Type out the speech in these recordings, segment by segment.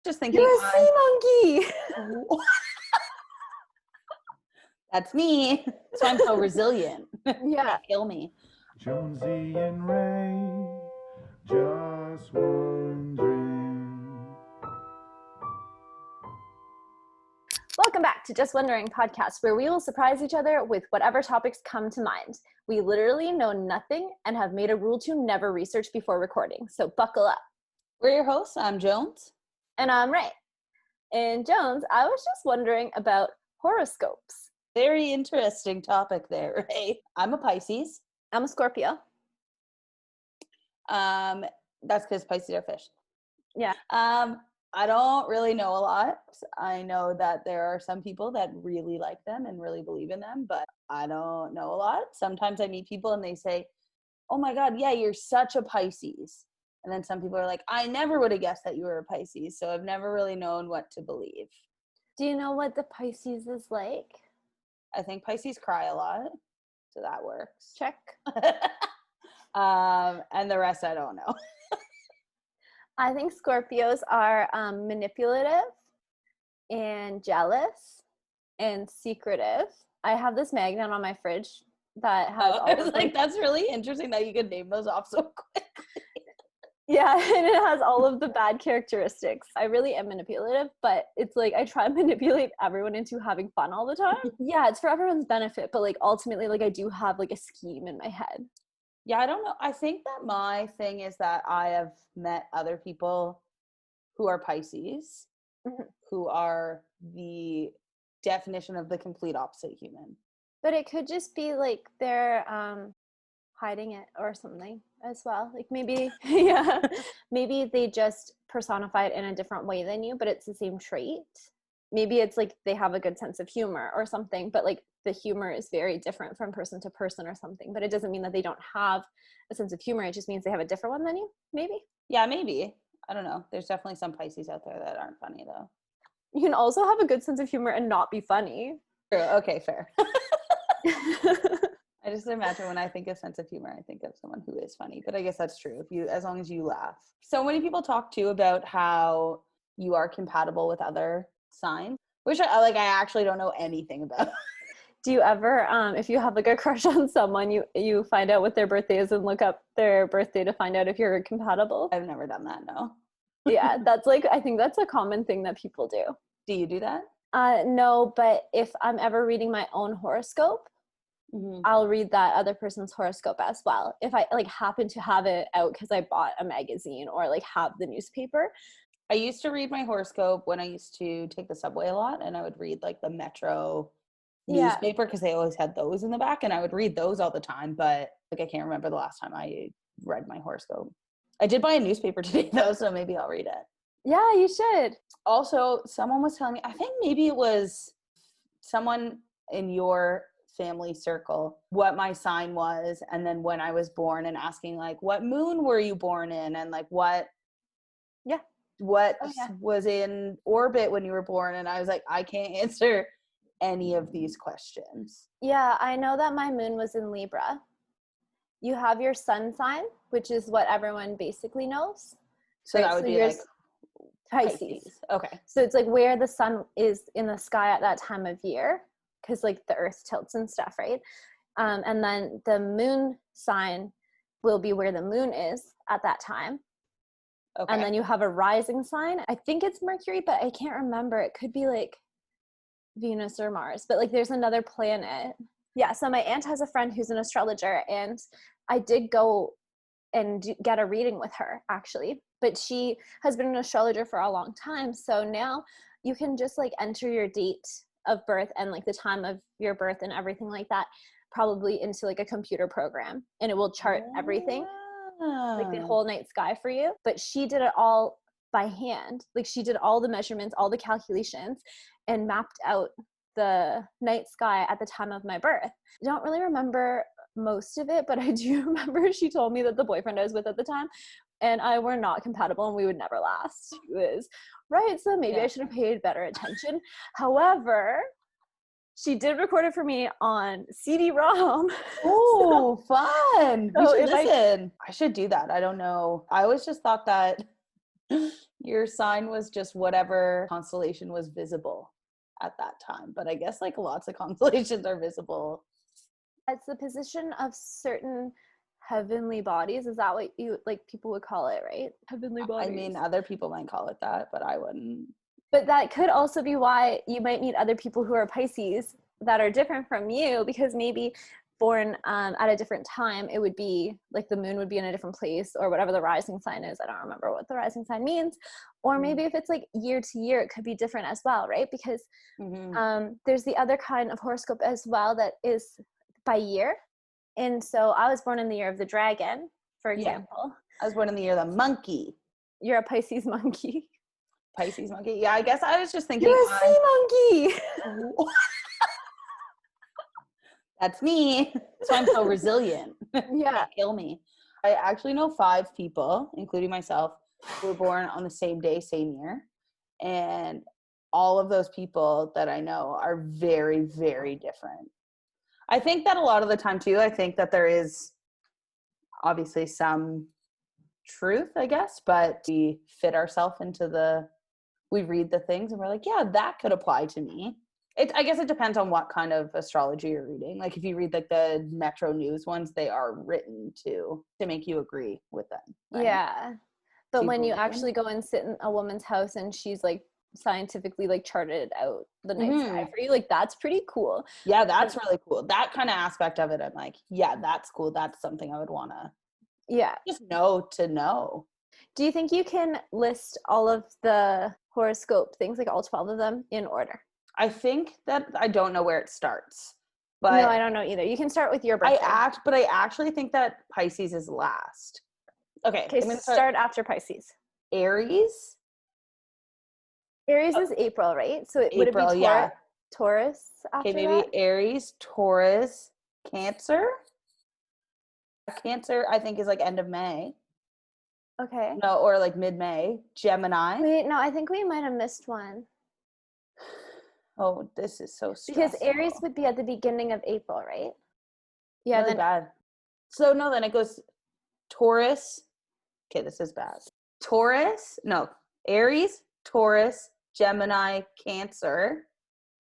Just thinking, You're a sea monkey. That's me. So I'm so resilient. Yeah. Kill me. Jonesy and Ray, just wondering. Welcome back to Just Wondering podcast, where we will surprise each other with whatever topics come to mind. We literally know nothing and have made a rule to never research before recording, so buckle up. We're your hosts. I'm Jones. And I'm Ray. And Jones, I was just wondering about horoscopes. Very interesting topic there, Ray. I'm a Pisces. I'm a Scorpio. That's because Pisces are fish. Yeah. I don't really know a lot. I know that there are some people that really like them and really believe in them, but I don't know a lot. Sometimes I meet people and they say, oh my God, yeah, you're such a Pisces. And then some people are like, I never would have guessed that you were a Pisces. So I've never really known what to believe. Do you know what the Pisces is like? I think Pisces cry a lot. So that works. Check. And the rest I don't know. I think Scorpios are manipulative and jealous and secretive. I have this magnet on my fridge that has all I was of like, that's really interesting that you could name those off so quick. Yeah, and it has all of the bad characteristics. I really am manipulative, but it's like I try to manipulate everyone into having fun all the time. Yeah, it's for everyone's benefit, but like ultimately, like I do have like a scheme in my head. Yeah, I don't know. I think that my thing is that I have met other people who are Pisces, who are the definition of the complete opposite human. But it could just be like they're hiding it or something as well. Like maybe, yeah, maybe they just personify it in a different way than you, but it's the same trait. Maybe it's like they have a good sense of humor or something, but like the humor is very different from person to person or something. But it doesn't mean that they don't have a sense of humor. It just means they have a different one than you, maybe. Yeah, maybe. I don't know. There's definitely some Pisces out there that aren't funny though. You can also have a good sense of humor and not be funny. True. Okay, fair. I just imagine when I think of sense of humor, I think of someone who is funny. But I guess that's true. As long as you laugh. So many people talk too about how you are compatible with other signs, which I actually don't know anything about. Do you ever, if you have like a crush on someone, you find out what their birthday is and look up their birthday to find out if you're compatible? I've never done that, no. Yeah, that's like, I think that's a common thing that people do. Do you do that? No, but if I'm ever reading my own horoscope, I'll read that other person's horoscope as well. If I like happen to have it out because I bought a magazine or like have the newspaper. I used to read my horoscope when I used to take the subway a lot, and I would read like the Metro newspaper because they always had those in the back, and I would read those all the time, but like I can't remember the last time I read my horoscope. I did buy a newspaper today though, so maybe I'll read it. Yeah, you should. Also, someone was telling me, I think maybe it was someone in your family circle, what my sign was, and then when I was born, and asking like, what moon were you born in, and like what was in orbit when you were born, and I was like, I can't answer any of these questions. Yeah, I know that my moon was in Libra. You have your sun sign, which is what everyone basically knows. So that would be like Pisces. Okay. So it's like where the sun is in the sky at that time of year, because like the earth tilts and stuff, right? And then the moon sign will be where the moon is at that time. Okay. And then you have a rising sign. I think it's Mercury, but I can't remember. It could be like Venus or Mars, but like there's another planet. Yeah, so my aunt has a friend who's an astrologer, and I did go and get a reading with her actually, but she has been an astrologer for a long time. So now you can just like enter your date of birth and like the time of your birth and everything like that probably into like a computer program, and it will chart everything, like the whole night sky for you. But she did it all by hand. Like she did all the measurements, all the calculations, and mapped out the night sky at the time of my birth. I don't really remember most of it, but I do remember she told me that the boyfriend I was with at the time and I were not compatible and we would never last. She was right, so maybe I should have paid better attention. However, she did record it for me on CD-ROM. Oh, fun. So we should listen. I should do that. I don't know. I always just thought that Your sign was just whatever constellation was visible at that time. But I guess like lots of constellations are visible. It's the position of certain heavenly bodies. Is that what you like people would call it, right? Heavenly bodies. I mean, other people might call it that, but I wouldn't. But that could also be why you might meet other people who are Pisces that are different from you, because maybe born at a different time, it would be like the moon would be in a different place, or whatever the rising sign is. I don't remember what the rising sign means. Or maybe if it's like year to year, it could be different as well, right? Because there's the other kind of horoscope as well that is by year. And so I was born in the year of the dragon, for example. I was born in the year of the monkey. You're a Pisces monkey. Pisces monkey. Yeah, I guess I was just thinking. You're a sea monkey. That's me. So I'm so resilient. Yeah. Kill me. I actually know 5 people, including myself, who were born on the same day, same year. And all of those people that I know are very, very different. I think that a lot of the time too, I think that there is obviously some truth, I guess, but we fit ourselves into we read the things and we're like, yeah, that could apply to me. I guess it depends on what kind of astrology you're reading. Like if you read like the Metro News ones, they are written to make you agree with them. Right? Yeah. But when you actually go and sit in a woman's house and she's like scientifically like charted out the night sky for you, like that's pretty cool. Yeah, that's really cool. That kind of aspect of it, I'm like, yeah, that's cool. That's something I would want to just know to know. Do you think you can list all of the horoscope things, like all 12 of them, in order? I think that I don't know where it starts. But no, I don't know either. You can start with your birthday. But I actually think that Pisces is last. Okay, I'm going to start after Pisces. Aries. Aries is April, right? So would it be Taurus after okay, maybe that? Aries, Taurus, Cancer. Cancer, I think, is like end of May. Okay. No, or like mid-May. Gemini. Wait, no, I think we might have missed one. Oh, this is so stressful. Because Aries would be at the beginning of April, right? Yeah, really then bad. So no, then it goes Taurus. Okay, this is bad. Aries, Taurus, Gemini, Cancer.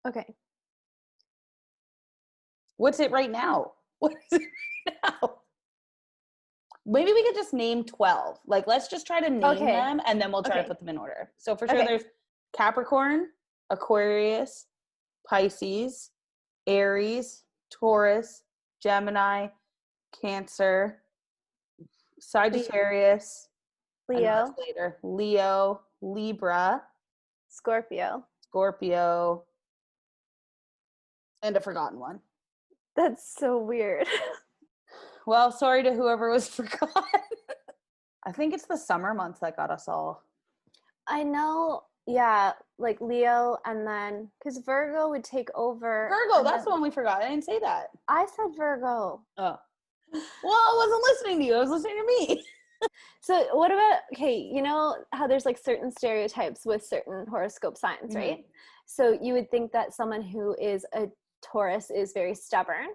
Okay. What's it right now? What is it right now? Maybe we could just name 12. Like, let's just try to name them, and then we'll try to put them in order. So for sure, there's Capricorn, Aquarius, Pisces, Aries, Taurus, Gemini, Cancer, Sagittarius, Leo, Libra, Scorpio, and a forgotten one. That's so weird. Well, sorry to whoever was forgotten. I think it's the summer months that got us all. I know, yeah, like Leo, and then, because Virgo would take over. Virgo, that's the one we forgot. I didn't say that. I said Virgo. Oh. Well, I wasn't listening to you. I was listening to me. So what about, okay, you know how there's like certain stereotypes with certain horoscope signs, right? So you would think that someone who is a Taurus is very stubborn.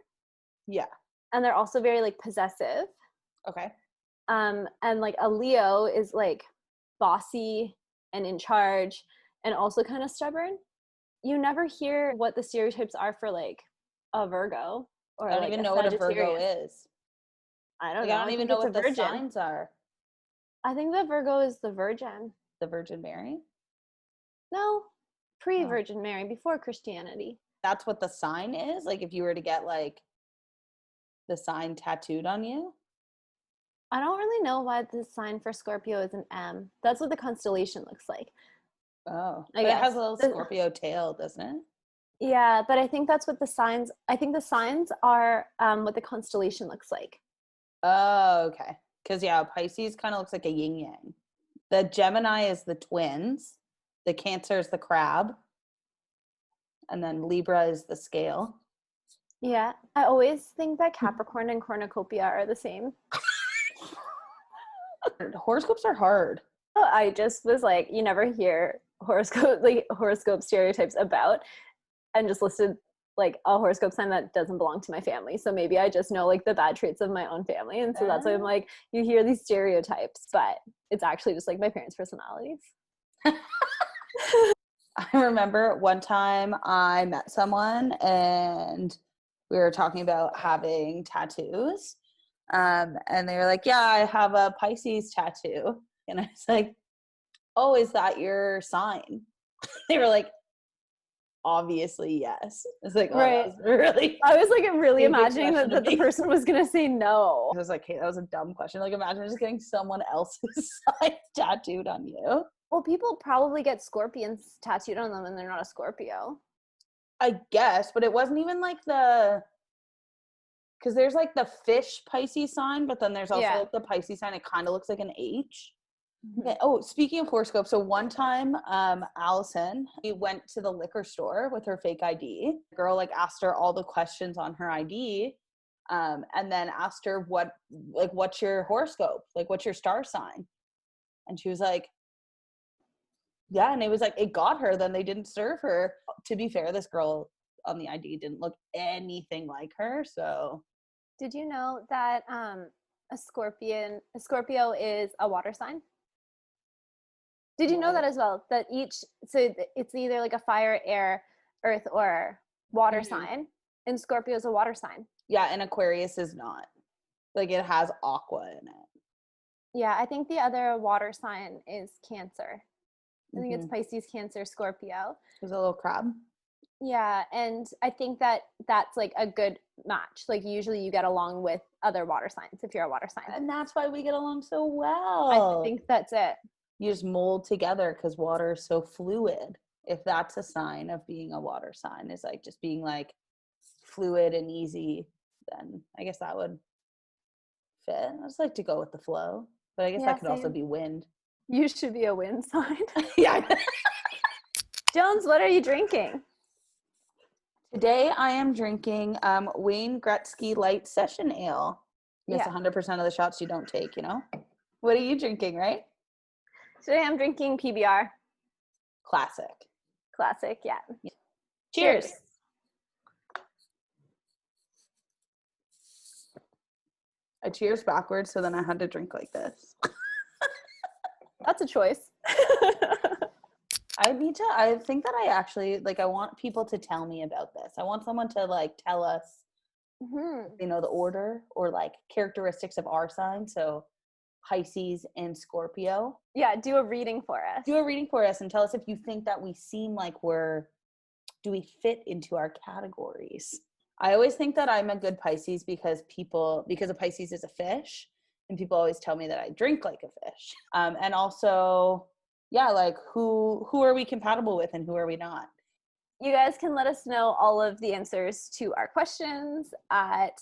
Yeah. And they're also very like possessive. Okay. And like a Leo is like bossy and in charge and also kind of stubborn. You never hear what the stereotypes are for like a Virgo or I don't like even know what a Virgo is. I don't know. I don't even know what the signs are. I think the Virgo is the Virgin. The Virgin Mary? No, pre-Virgin Mary, before Christianity. That's what the sign is? Like if you were to get like the sign tattooed on you? I don't really know why the sign for Scorpio is an M. That's what the constellation looks like. Oh, but it has a little Scorpio tail, doesn't it? Yeah, but I think that's what the signs are what the constellation looks like. Oh, okay. Because, yeah, Pisces kind of looks like a yin-yang. The Gemini is the twins. The Cancer is the crab. And then Libra is the scale. Yeah, I always think that Capricorn and Cornucopia are the same. Horoscopes are hard. I just was like, you never hear horoscope stereotypes about, and just listed like a horoscope sign that doesn't belong to my family. So maybe I just know like the bad traits of my own family. And so that's why I'm like, you hear these stereotypes, but it's actually just like my parents' personalities. I remember one time I met someone and we were talking about having tattoos. And they were like, yeah, I have a Pisces tattoo. And I was like, oh, is that your sign? They were like, obviously, yes. It's like, oh, that Right. was really. I was like really big imagining question that to the me. person was going to say no. I was like, hey, that was a dumb question. Like, imagine just getting someone else's sign tattooed on you. Well, people probably get scorpions tattooed on them and they're not a Scorpio. I guess, but it wasn't even like because there's like the fish Pisces sign, but then there's also Yeah. like the Pisces sign. It kind of looks like an H. Mhm. Yeah. Oh, speaking of horoscopes, so one time, Allison, we went to the liquor store with her fake ID. The girl like asked her all the questions on her ID, and then asked her what's your horoscope? Like, what's your star sign? And she was like, yeah, and it was like it got her. Then they didn't serve her. To be fair, this girl on the ID didn't look anything like her. So Did you know that a Scorpio is a water sign? Did you know that as well? That it's either like a fire, air, earth, or water sign. And Scorpio is a water sign. Yeah, and Aquarius is not. Like it has aqua in it. Yeah, I think the other water sign is Cancer. I think it's Pisces, Cancer, Scorpio. There's a little crab. Yeah, and I think that that's like a good match. Like usually you get along with other water signs if you're a water sign. And that's why we get along so well. I think that's it. You just mold together because water is so fluid. If that's a sign of being a water sign, is like just being like fluid and easy, then I guess that would fit. I just like to go with the flow. But I guess that could also be wind. You should be a wind sign. Yeah. Jones, what are you drinking? Today I am drinking Wayne Gretzky Light Session Ale. Yes, 100% of the shots you don't take, you know? What are you drinking, right? Today I'm drinking PBR. Classic. Classic, yeah. Cheers. I cheers backwards, so then I had to drink like this. That's a choice. I think that I actually, like, I want people to tell me about this. I want someone to, like, tell us, you know, the order or, like, characteristics of our sign. So Pisces and Scorpio. Yeah, do a reading for us. Do a reading for us and tell us if you think that we seem like do we fit into our categories? I always think that I'm a good Pisces because a Pisces is a fish, and people always tell me that I drink like a fish. And also, yeah, like who are we compatible with and who are we not? You guys can let us know all of the answers to our questions at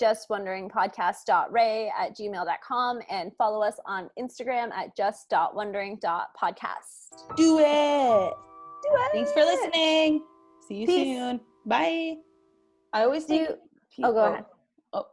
justwonderingpodcast.ray@gmail.com and follow us on Instagram at just.wondering.podcast. Do it. Do it. Thanks for listening. See you soon. Bye. I always think go ahead. Oh,